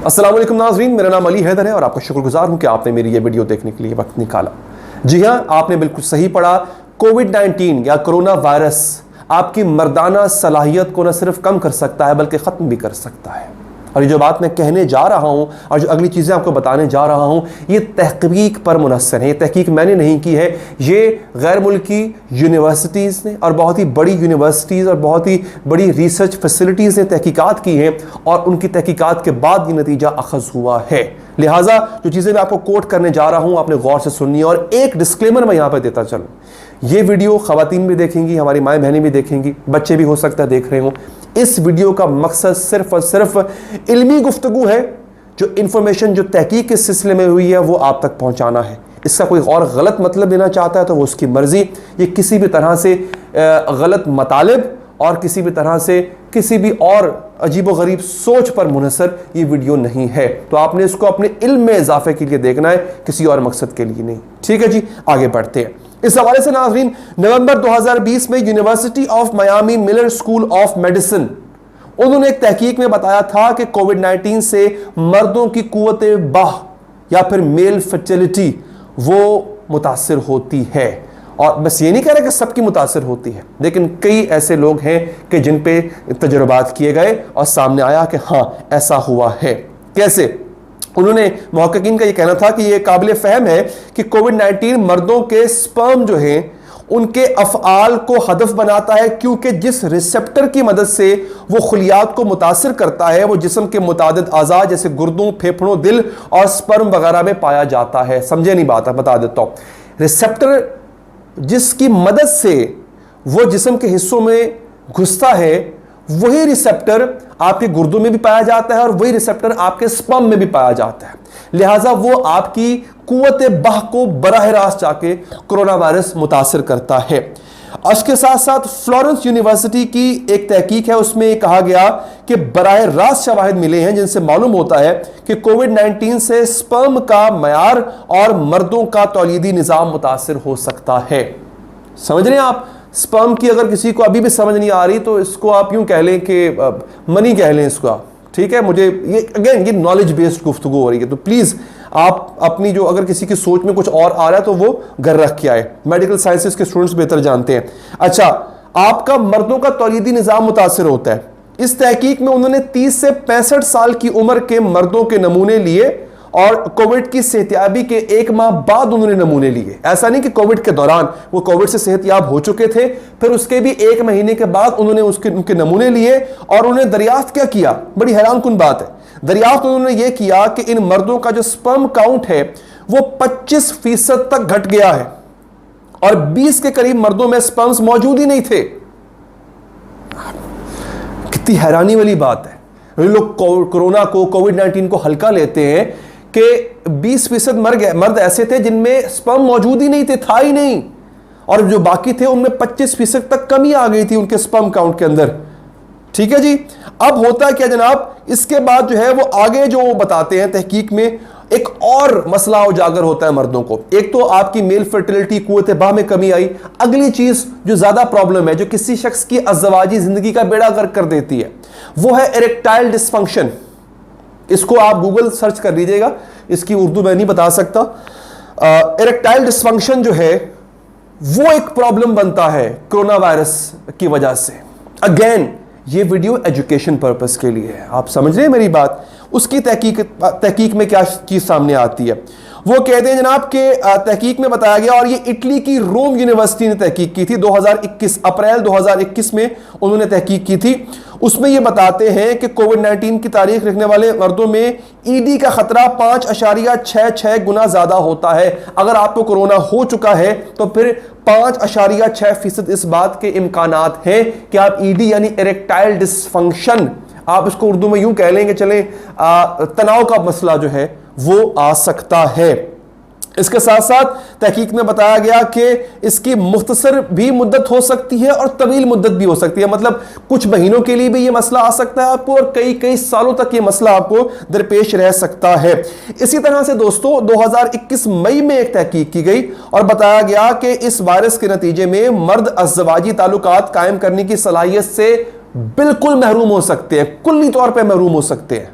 السلام علیکم ناظرین، میرا نام علی حیدر ہے اور آپ کا شکر گزار ہوں کہ آپ نے میری یہ ویڈیو دیکھنے کے لیے وقت نکالا۔ جی ہاں، آپ نے بالکل صحیح پڑھا۔ کووڈ-19 یا کرونا وائرس آپ کی مردانہ صلاحیت کو نہ صرف کم کر سکتا ہے بلکہ ختم بھی کر سکتا ہے۔ اور یہ جو بات میں کہنے جا رہا ہوں اور جو اگلی چیزیں آپ کو بتانے جا رہا ہوں، یہ تحقیق پر منحصر ہے۔ یہ تحقیق میں نے نہیں کی ہے، یہ غیر ملکی یونیورسٹیز نے اور بہت ہی بڑی یونیورسٹیز اور بہت ہی بڑی ریسرچ فیسلٹیز نے تحقیقات کی ہیں اور ان کی تحقیقات کے بعد یہ نتیجہ اخذ ہوا ہے۔ لہٰذا جو چیزیں میں آپ کو کوٹ کرنے جا رہا ہوں آپ نے غور سے سننی ہے، اور ایک ڈسکلیمر میں یہاں پہ دیتا چلوں۔ یہ ویڈیو خواتین بھی دیکھیں گی، ہماری مائیں بہنیں بھی دیکھیں گی، بچے بھی ہو سکتا ہے دیکھ رہے ہوں۔ اس ویڈیو کا مقصد صرف اور صرف علمی گفتگو ہے۔ جو انفارمیشن جو تحقیق کے سلسلے میں ہوئی ہے وہ آپ تک پہنچانا ہے۔ اس کا کوئی اور غلط مطلب لینا چاہتا ہے تو وہ اس کی مرضی۔ یہ کسی بھی طرح سے غلط مطالب اور کسی بھی طرح سے کسی بھی اور عجیب و غریب سوچ پر منحصر یہ ویڈیو نہیں ہے۔ تو آپ نے اس کو اپنے علم میں اضافے کے لیے دیکھنا ہے، کسی اور مقصد کے لیے نہیں۔ ٹھیک ہے جی، آگے بڑھتے ہیں۔ اس حوالے سے ناظرین، نومبر 2020 میں university of Miami Miller school of medicine انہوں نے ایک تحقیق میں بتایا تھا کہ کووڈ-19 سے مردوں کی قوت باہ یا پھر میل فرٹیلٹی وہ متاثر ہوتی ہے۔ اور بس یہ نہیں کہہ رہا کہ سب کی متاثر ہوتی ہے، لیکن کئی ایسے لوگ ہیں کہ جن پہ تجربات کیے گئے اور سامنے آیا کہ ہاں ایسا ہوا ہے۔ کیسے؟ انہوں نے محققین کا یہ کہنا تھا کہ یہ قابل فہم ہے کہ کووڈ-19 مردوں کے سپرم جو ہیں ان کے افعال کو ہدف بناتا ہے، کیونکہ جس ریسپٹر کی مدد سے وہ خلیات کو متاثر کرتا ہے وہ جسم کے متعدد اعضاء جیسے گردوں، پھیپھڑوں، دل اور سپرم وغیرہ میں پایا جاتا ہے۔ سمجھے نہیں بات ہے، بتا دیتا ہوں۔ ریسپٹر جس کی مدد سے وہ جسم کے حصوں میں گھستا ہے، وہی ریسپٹر آپ کے گردوں میں بھی پایا جاتا ہے اور وہی ریسپٹر آپ کے سپرم میں بھی پایا جاتا ہے۔ لہٰذا وہ آپ کی قوت باہ کو براہ راست جا کے کرونا وائرس متاثر کرتا ہے۔ اس کے ساتھ ساتھ فلورنس یونیورسٹی کی ایک تحقیق ہے، اس میں یہ کہا گیا کہ براہ راست شواہد ملے ہیں جن سے معلوم ہوتا ہے کہ کووڈ-19 سے سپرم کا معیار اور مردوں کا تولیدی نظام متاثر ہو سکتا ہے۔ سمجھ رہے ہیں آپ؟ سپرم کی اگر کسی کو ابھی بھی سمجھ نہیں آ رہی تو اس کو آپ یوں کہہ لیں کہ منی کہہ لیں اس کو آپ۔ ٹھیک ہے، مجھے یہ نالج بیسڈ گفتگو ہو رہی ہے، تو پلیز آپ اپنی جو اگر کسی کی سوچ میں کچھ اور آ رہا ہے تو وہ گھر رکھ کے آئے۔ میڈیکل سائنسز کے اسٹوڈنٹس بہتر جانتے ہیں۔ اچھا، آپ کا مردوں کا تولیدی نظام متاثر ہوتا ہے۔ اس تحقیق میں انہوں نے 30 سے 65 سال کی عمر کے مردوں کے نمونے لیے اور کووڈ کی صحتیابی کے 1 ماہ بعد انہوں نے نمونے لیے۔ ایسا نہیں کہ کووڈ کے دوران وہ کووڈ سے صحت یاب ہو چکے تھے، پھر اس کے بھی 1 مہینے کے بعد انہوں نے ان کے نمونے لیے اور انہوں نے دریافت کیا کیا؟ بڑی حیران کن بات ہے۔ دریافت انہوں نے یہ کیا کہ ان مردوں کا جو سپرم کاؤنٹ ہے وہ 25% تک گھٹ گیا ہے اور 20 کے قریب مردوں میں سپرمز موجود ہی نہیں تھے۔ کتنی حیرانی والی بات ہے۔ لوگ کورونا کو کووڈ-19 کو ہلکا لیتے ہیں کہ 20% مرد ایسے تھے جن میں سپرم موجود ہی نہیں تھے، تھا ہی نہیں، اور جو باقی تھے ان میں 25% تک کمی آ گئی تھی ان کے سپرم کاؤنٹ کے اندر۔ ٹھیک ہے جی، اب ہوتا ہے کیا جناب، اس کے بعد جو ہے وہ آگے جو بتاتے ہیں تحقیق میں ایک اور مسئلہ اجاگر ہوتا ہے مردوں کو۔ ایک تو آپ کی میل فرٹیلٹی، قوت باہ میں کمی آئی۔ اگلی چیز جو زیادہ پرابلم ہے، جو کسی شخص کی ازدواجی زندگی کا بیڑا غرق کر دیتی ہے، وہ ہے اریکٹائل ڈسفنکشن۔ اس کو آپ گوگل سرچ کر لیجئے گا، اس کی اردو میں نہیں بتا سکتا۔ اریکٹائل ڈسفنکشن جو ہے وہ ایک پرابلم بنتا ہے کرونا وائرس کی وجہ سے۔ اگین یہ ویڈیو ایجوکیشن پرپس کے لیے ہے، آپ سمجھ رہے ہیں میری بات؟ اس کی تحقیق میں کیا چیز سامنے آتی ہے؟ وہ کہتے ہیں جناب کہ تحقیق میں بتایا گیا، اور یہ اٹلی کی روم یونیورسٹی نے تحقیق کی تھی 2021 اپریل 2021 میں انہوں نے تحقیق کی تھی۔ اس میں یہ بتاتے ہیں کہ کووڈ-19 کی تاریخ رکھنے والے مردوں میں ED کا خطرہ 5.66 گنا زیادہ ہوتا ہے۔ اگر آپ کو کورونا ہو چکا ہے تو پھر 5.6% اس بات کے امکانات ہیں کہ آپ ED یعنی اریکٹائل ڈسفنکشن، آپ اس کو اردو میں یوں کہہ لیں کہ چلیں تناؤ کا مسئلہ جو ہے وہ آ سکتا ہے۔ اس کے ساتھ ساتھ تحقیق میں بتایا گیا کہ اس کی مختصر بھی مدت ہو سکتی ہے اور طویل مدت بھی ہو سکتی ہے، مطلب کچھ مہینوں کے لیے بھی یہ مسئلہ آ سکتا ہے آپ کو، اور کئی سالوں تک یہ مسئلہ آپ کو درپیش رہ سکتا ہے۔ اسی طرح سے دوستو 2021 مئی میں ایک تحقیق کی گئی اور بتایا گیا کہ اس وائرس کے نتیجے میں مرد ازدواجی تعلقات قائم کرنے کی صلاحیت سے بالکل محروم ہو سکتے ہیں، کلی طور پہ محروم ہو سکتے ہیں۔